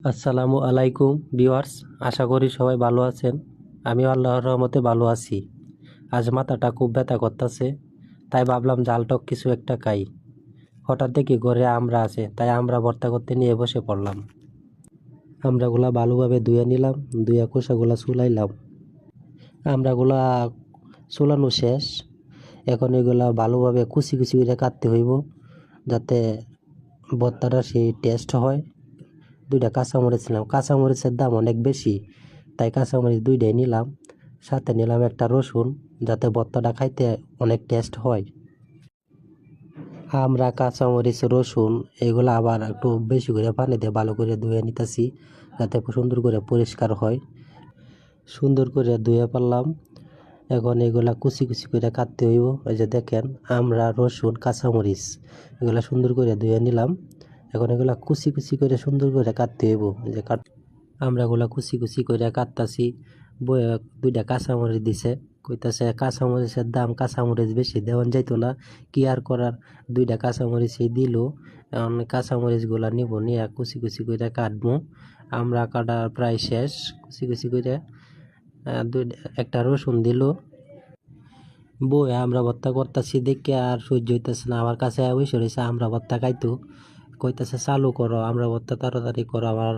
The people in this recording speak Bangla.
আসসালামু আলাইকুম ভিউয়ার্স, আশা করি সবাই ভালো আছেন। আমি আল্লাহর রহমতে ভালো আছি। আজ মাথাটা খুব ব্যথা করতেছে, তাই ভাবলাম জালটক কিছু একটা খাই। হঠাৎ দেখি ঘরে আমরা আছে, তাই আমরা ভর্তা করতে নিয়ে বসে পড়লাম। আমরাগুলা ভালোভাবে ধুয়ে নিলাম, ধুয়ে খোসাগুলা চুলাইলাম। আমরাগুলা চুলানো শেষ, এখন এগুলা ভালোভাবে কুচি কুচি করে কাটতে হইব, যাতে ভর্তাটা সেই টেস্ট হয়। দুইটা কাঁচামরিচ নিলাম, কাঁচামরিচের দাম অনেক বেশি, তাই কাঁচামরিচ দুইটাই নিলাম। সাথে নিলাম একটা রসুন, যাতে ভর্তাটা খাইতে অনেক টেস্ট হয়। আমরা কাঁচামরিচ, রসুন এগুলো আবার একটু বেশি করে পানি দিয়ে ভালো করে ধুয়ে নিতেছি, যাতে সুন্দর করে পরিষ্কার হয়। সুন্দর করে ধুয়ে পারলাম। এখন এগুলা কুচি কুচি করে কাটতে হইব। এই যে দেখেন, আমরা রসুন, কাঁচামরিচ এগুলা সুন্দর করে ধুয়ে নিলাম। এখন এগুলা কুচি কুচি করে সুন্দর করে কাটতে হইব। যে আমরা এগুলা কুচি কুচি করে কাটতাছি। বয়ে দুইটা কাঁচামরিচ দিছে, কইতাছে কাঁচামরিচের দাম, কাঁচামরিচ বেশি দেওয়ান যাইতো না, কি আর করার। দুইটা কাঁচামরিচই দিল। এখন কাঁচামরিচগুলা নিব, নিয়ে কুচি কুচি করে কাটবো। আমরা কাটা প্রায় শেষ, কুচি কুচি করে। একটা রসুন দিল। বই আমরা ভর্তা করতেছি দেখে আর সহ্য হইতেছে না, আমার কাছে বসে রয়েছে আমরা ভর্তা খাইতো। কইতাছে চালু করো, আমরা ভর্তা তাড়াতাড়ি করো, আমার